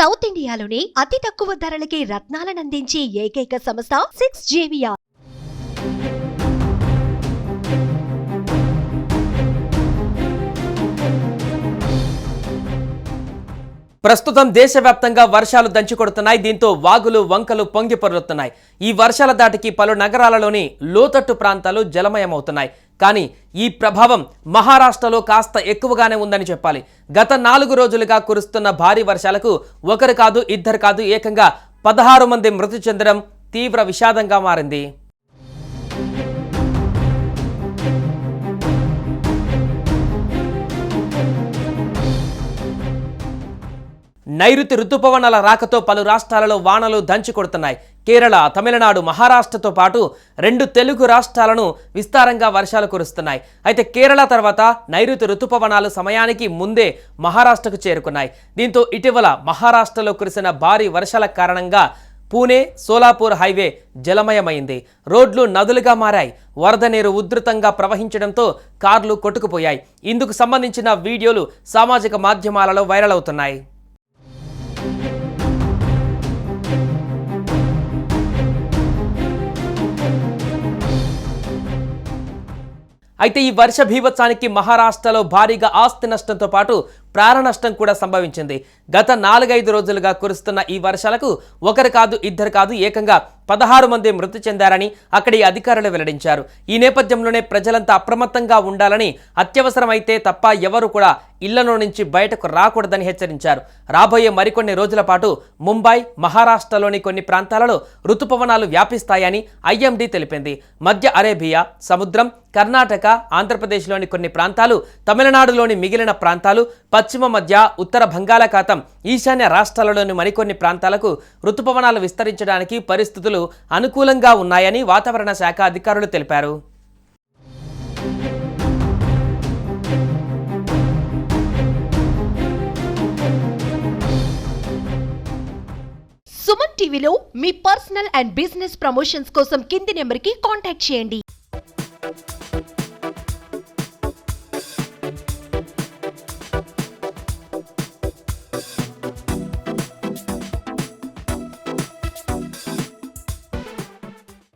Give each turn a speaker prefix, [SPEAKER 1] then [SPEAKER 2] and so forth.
[SPEAKER 1] South ఇండియాలోని అతి తక్కువ ధరలకి రత్నాలనందించే ఏకైక సంస్థ 6JVR.
[SPEAKER 2] ప్రస్తుతం దేశవ్యాప్తంగా వర్షాలు దంచుకొడుతున్నాయి. దీంతో వాగులు వంకలు పొంగి పొర్లుతున్నాయి. ఈ వర్షాల దాటికి పలు నగరాలలోని లోతట్టు ప్రాంతాలు జలమయమవుతున్నాయి. కానీ ఈ ప్రభావం మహారాష్ట్రలో కాస్త ఎక్కువగానే ఉందని చెప్పాలి. గత 4 రోజులుగా కురుస్తున్న భారీ వర్షాలకు ఒకరు కాదు ఇద్దరు కాదు ఏకంగా 16 మంది మృతి చెందడం తీవ్ర విషాదంగా మారింది. నైరుతి రుతుపవనాల రాకతో పలు రాష్ట్రాలలో వానలు దంచుకొడుతున్నాయి. కేరళ, తమిళనాడు, మహారాష్ట్రతో పాటు 2 తెలుగు రాష్ట్రాలను విస్తారంగా వర్షాలు కురుస్తున్నాయి. అయితే కేరళ తర్వాత నైరుతి రుతుపవనాలు సమయానికి ముందే మహారాష్ట్రకు చేరుకున్నాయి. దీంతో ఇటీవల మహారాష్ట్రలో కురిసిన భారీ వర్షాల కారణంగా పూణే సోలాపూర్ హైవే జలమయమైంది. రోడ్లు నదులుగా మారాయి. వరద నీరు ఉధృతంగా ప్రవహించడంతో కార్లు కొట్టుకుపోయాయి. ఇందుకు సంబంధించిన వీడియోలు సామాజిక మాధ్యమాలలో వైరల్ అవుతున్నాయి. అయితే ఈ వర్ష భీభత్సానికి మహారాష్ట్రలో భారీగా ఆస్తి నష్టంతో పాటు ప్రాణ నష్టం కూడా సంభవించింది. గత 4-5 రోజులుగా కురుస్తున్న ఈ వర్షాలకు ఒకరు కాదు ఇద్దరు కాదు ఏకంగా 16 మంది మృతి చెందారని అక్కడి అధికారులు వెల్లడించారు. ఈ నేపథ్యంలోనే ప్రజలంతా అప్రమత్తంగా ఉండాలని, అత్యవసరమైతే తప్ప ఎవరు కూడా ఇళ్లలో నుంచి బయటకు రాకూడదని హెచ్చరించారు. రాబోయే మరికొన్ని రోజుల పాటు ముంబై, మహారాష్ట్రలోని కొన్ని ప్రాంతాలలో రుతుపవనాలు వ్యాపిస్తాయని ఐఎండీ తెలిపింది. మధ్య అరేబియా సముద్రం, కర్ణాటక, ఆంధ్రప్రదేశ్లోని కొన్ని ప్రాంతాలు, తమిళనాడులోని మిగిలిన ప్రాంతాలు, పశ్చిమ మధ్య ఉత్తర బంగాళాఖాతం, ఈశాన్య రాష్ట్రాలలోని మరికొన్ని ప్రాంతాలకు రుతుపవనాలు విస్తరించడానికి పరిస్థితులు అనుకూలంగా ఉన్నాయని వాతావరణ శాఖ అధికారులు తెలిపారు.
[SPEAKER 1] సుమన్ టీవీలో మీ పర్సనల్ అండ్ బిజినెస్ ప్రమోషన్స్ కోసం కింది నెంబర్కి కాంటాక్ట్ చేయండి.